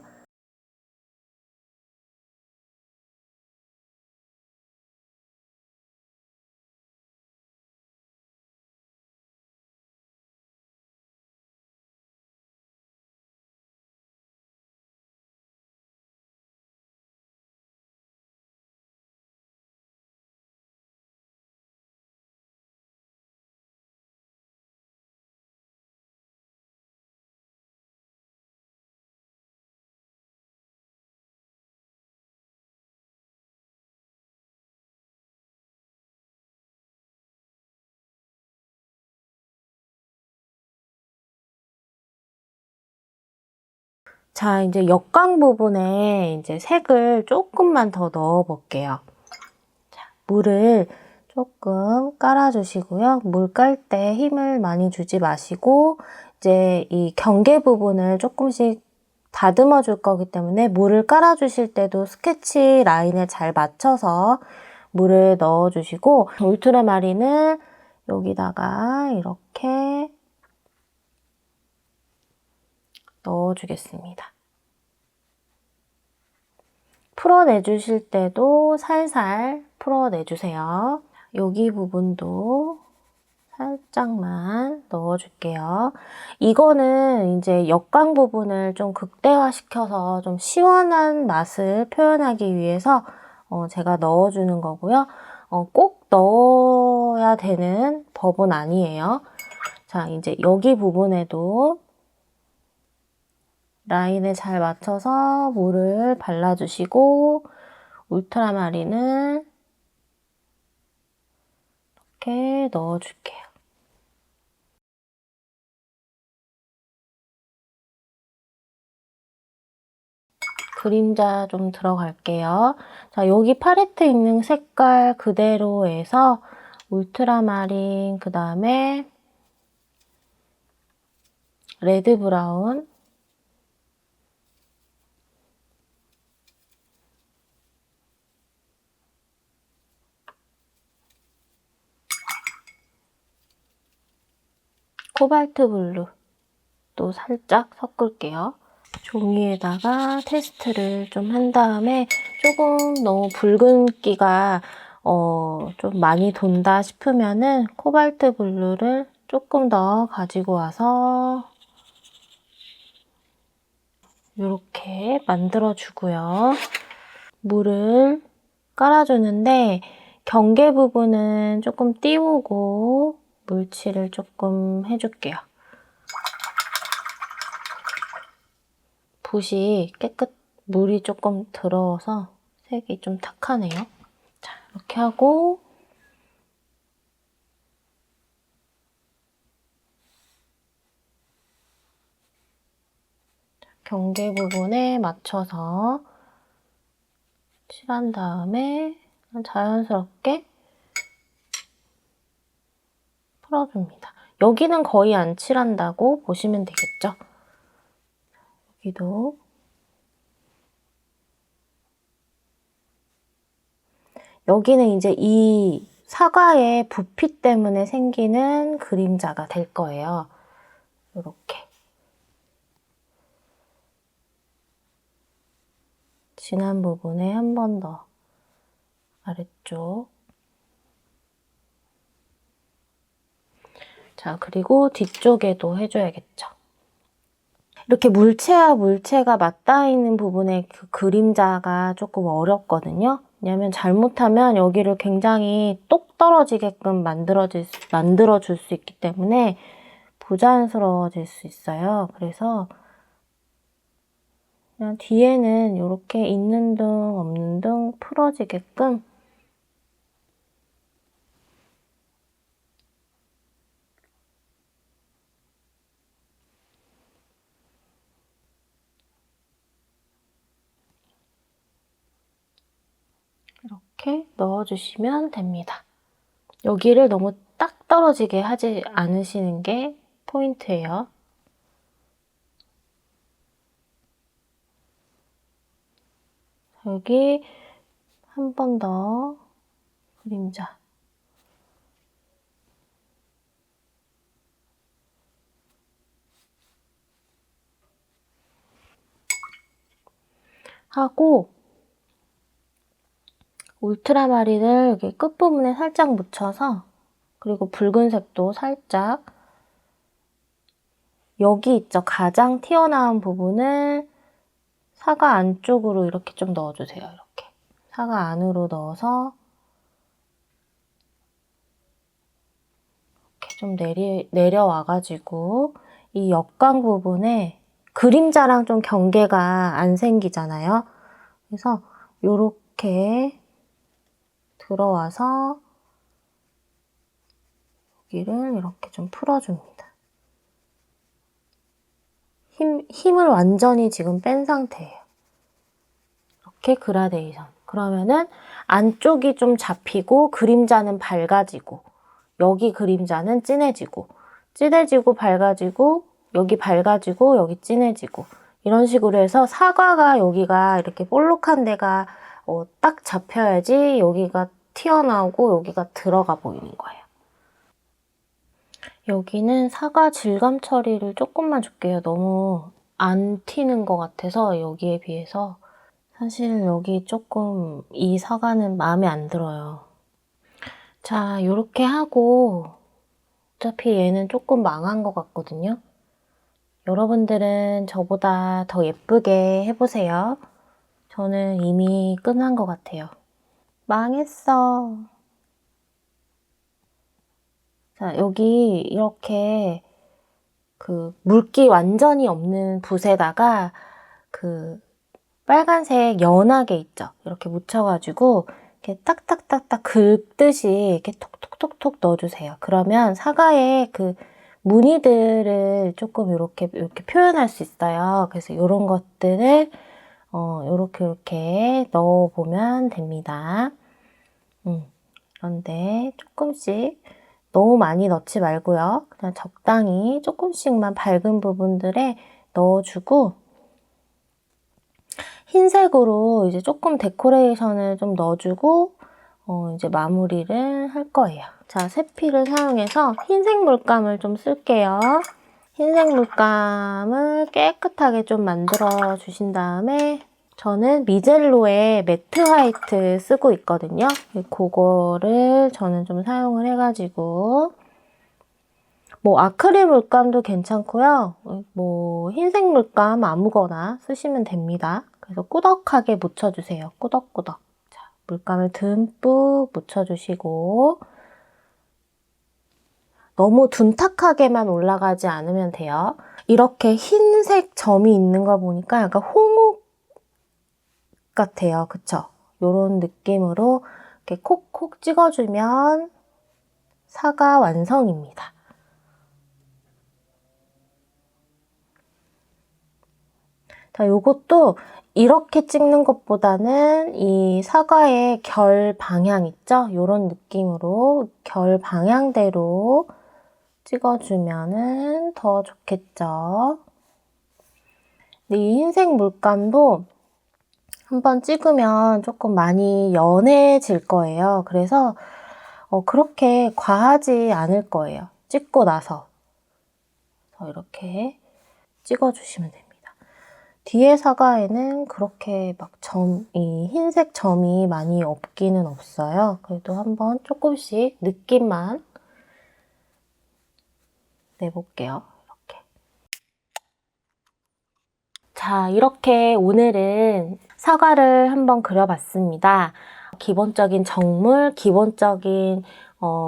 자, 이제 역광 부분에 이제 색을 조금만 더 넣어 볼게요. 자, 물을 조금 깔아주시고요. 물 깔 때 힘을 많이 주지 마시고, 이제 이 경계 부분을 조금씩 다듬어 줄 거기 때문에 물을 깔아주실 때도 스케치 라인에 잘 맞춰서 물을 넣어 주시고, 울트라마린을 여기다가 이렇게 넣어주겠습니다. 풀어내주실 때도 살살 풀어내주세요. 여기 부분도 살짝만 넣어줄게요. 이거는 이제 역광 부분을 좀 극대화시켜서 좀 시원한 맛을 표현하기 위해서 제가 넣어주는 거고요. 꼭 넣어야 되는 법은 아니에요. 자, 이제 여기 부분에도 라인에 잘 맞춰서 물을 발라주시고 울트라마린을 이렇게 넣어줄게요. 그림자 좀 들어갈게요. 자, 여기 팔레트에 있는 색깔 그대로 해서 울트라마린, 그 다음에 레드 브라운, 코발트 블루 또 살짝 섞을게요. 종이에다가 테스트를 좀 한 다음에 조금 너무 붉은기가 좀 많이 돈다 싶으면은 코발트 블루를 조금 더 가지고 와서 이렇게 만들어 주고요. 물을 깔아주는데 경계 부분은 조금 띄우고 물칠을 조금 해줄게요. 붓이 물이 조금 들어서 색이 좀 탁하네요. 자, 이렇게 하고 경계 부분에 맞춰서 칠한 다음에 자연스럽게 풀어줍니다. 여기는 거의 안 칠한다고 보시면 되겠죠? 여기도 여기는 이제 이 사과의 부피 때문에 생기는 그림자가 될 거예요. 이렇게 진한 부분에 한 번 더 아래쪽. 자, 그리고 뒤쪽에도 해줘야겠죠. 이렇게 물체와 물체가 맞닿아 있는 부분에 그 그림자가 조금 어렵거든요. 왜냐면 잘못하면 여기를 굉장히 똑 떨어지게끔 만들어줄 수 있기 때문에 부자연스러워질 수 있어요. 그래서 그냥 뒤에는 이렇게 있는 둥 없는 둥 풀어지게끔 이렇게 넣어주시면 됩니다. 여기를 너무 딱 떨어지게 하지 않으시는 게 포인트예요. 여기 한 번 더 그림자 하고 울트라마린을 여기 끝부분에 살짝 묻혀서 그리고 붉은색도 살짝 여기 있죠. 가장 튀어나온 부분을 사과 안쪽으로 이렇게 좀 넣어주세요. 이렇게 사과 안으로 넣어서 이렇게 좀 내려와가지고 이 옆광 부분에 그림자랑 좀 경계가 안 생기잖아요. 그래서 요렇게 들어와서 여기를 이렇게 좀 풀어줍니다. 힘을 완전히 지금 뺀 상태예요. 이렇게 그라데이션. 그러면은 안쪽이 좀 잡히고 그림자는 밝아지고 여기 그림자는 진해지고 밝아지고 여기 밝아지고 여기 진해지고 이런 식으로 해서 사과가 여기가 이렇게 볼록한 데가 딱 잡혀야지 여기가 튀어나오고 여기가 들어가 보이는 거예요. 여기는 사과 질감 처리를 조금만 줄게요. 너무 안 튀는 것 같아서 여기에 비해서 사실 여기 조금 이 사과는 마음에 안 들어요. 자, 이렇게 하고 어차피 얘는 조금 망한 것 같거든요. 여러분들은 저보다 더 예쁘게 해보세요. 저는 이미 끝난 것 같아요. 망했어. 자, 여기 이렇게 그 물기 완전히 없는 붓에다가 그 빨간색 연하게 있죠. 이렇게 묻혀가지고 이렇게 딱딱딱딱 긁듯이 이렇게 톡톡톡톡 넣어주세요. 그러면 사과의 그 무늬들을 조금 이렇게 표현할 수 있어요. 그래서 이런 것들을 이렇게 넣어보면 됩니다. 그런데 조금씩 너무 많이 넣지 말고요. 그냥 적당히 조금씩만 밝은 부분들에 넣어주고 흰색으로 이제 조금 데코레이션을 좀 넣어주고 이제 마무리를 할 거예요. 자, 세필을 사용해서 흰색 물감을 좀 쓸게요. 흰색 물감을 깨끗하게 좀 만들어 주신 다음에 저는 미젤로의 매트 화이트 쓰고 있거든요. 그거를 저는 좀 사용을 해가지고 뭐 아크릴 물감도 괜찮고요. 뭐 흰색 물감 아무거나 쓰시면 됩니다. 그래서 꾸덕하게 묻혀주세요. 꾸덕꾸덕. 자, 물감을 듬뿍 묻혀주시고 너무 둔탁하게만 올라가지 않으면 돼요. 이렇게 흰색 점이 있는 걸 보니까 약간 홍옥 같아요. 그쵸? 이런 느낌으로 이렇게 콕콕 찍어주면 사과 완성입니다. 자, 요것도 이렇게 찍는 것보다는 이 사과의 결 방향 있죠? 요런 느낌으로 결 방향대로 찍어주면은 더 좋겠죠? 근데 이 흰색 물감도 한번 찍으면 조금 많이 연해질 거예요. 그래서 그렇게 과하지 않을 거예요. 찍고 나서. 이렇게 찍어주시면 됩니다. 뒤에 사과에는 그렇게 막 이 흰색 점이 많이 없기는 없어요. 그래도 한번 조금씩 느낌만 내볼게요. 이렇게. 자, 이렇게 오늘은 사과를 한번 그려봤습니다. 기본적인 정물, 기본적인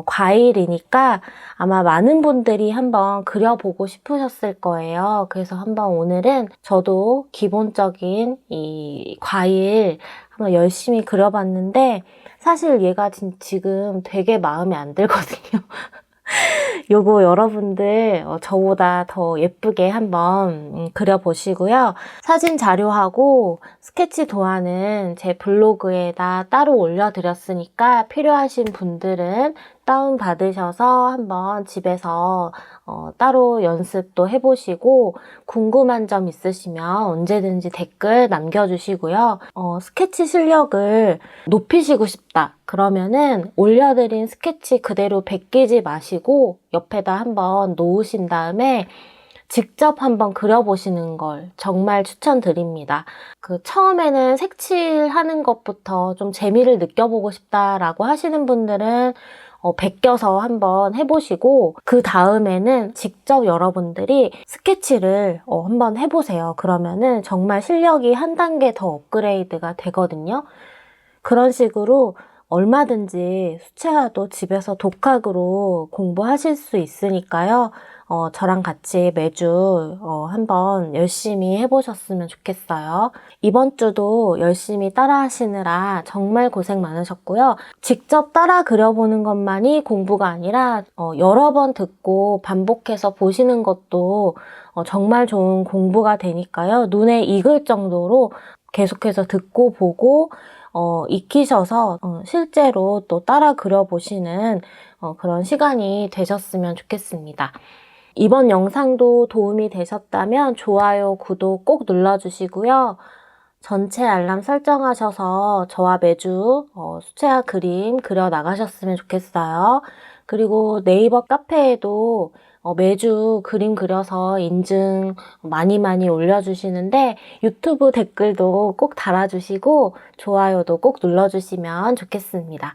과일이니까 아마 많은 분들이 한번 그려보고 싶으셨을 거예요. 그래서 한번 오늘은 저도 기본적인 이 과일 한번 열심히 그려봤는데 사실 얘가 지금 되게 마음에 안 들거든요. 요거 여러분들 저보다 더 예쁘게 한번 그려보시고요. 사진 자료하고 스케치 도안은 제 블로그에다 따로 올려드렸으니까 필요하신 분들은 다운받으셔서 한번 집에서 따로 연습도 해보시고 궁금한 점 있으시면 언제든지 댓글 남겨주시고요. 스케치 실력을 높이시고 싶다. 그러면은 올려드린 스케치 그대로 베끼지 마시고 옆에다 한번 놓으신 다음에 직접 한번 그려보시는 걸 정말 추천드립니다. 처음에는 색칠하는 것부터 좀 재미를 느껴보고 싶다라고 하시는 분들은 베껴서 한번 해보시고 그 다음에는 직접 여러분들이 스케치를 한번 해보세요. 그러면은 정말 실력이 한 단계 더 업그레이드가 되거든요. 그런 식으로 얼마든지 수채화도 집에서 독학으로 공부하실 수 있으니까요. 저랑 같이 매주 한번 열심히 해보셨으면 좋겠어요. 이번 주도 열심히 따라 하시느라 정말 고생 많으셨고요. 직접 따라 그려보는 것만이 공부가 아니라 여러 번 듣고 반복해서 보시는 것도 정말 좋은 공부가 되니까요. 눈에 익을 정도로 계속해서 듣고 보고 익히셔서 실제로 또 따라 그려보시는 그런 시간이 되셨으면 좋겠습니다. 이번 영상도 도움이 되셨다면 좋아요, 구독 꼭 눌러주시고요. 전체 알람 설정하셔서 저와 매주 수채화 그림 그려 나가셨으면 좋겠어요. 그리고 네이버 카페에도 매주 그림 그려서 인증 많이 올려주시는데 유튜브 댓글도 꼭 달아주시고 좋아요도 꼭 눌러주시면 좋겠습니다.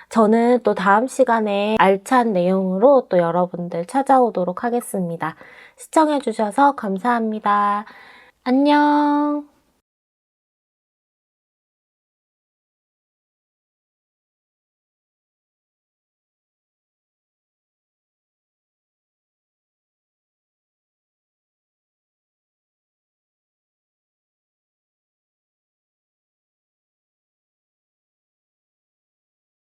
저는 또 다음 시간에 알찬 내용으로 또 여러분들 찾아오도록 하겠습니다. 시청해주셔서 감사합니다. 안녕.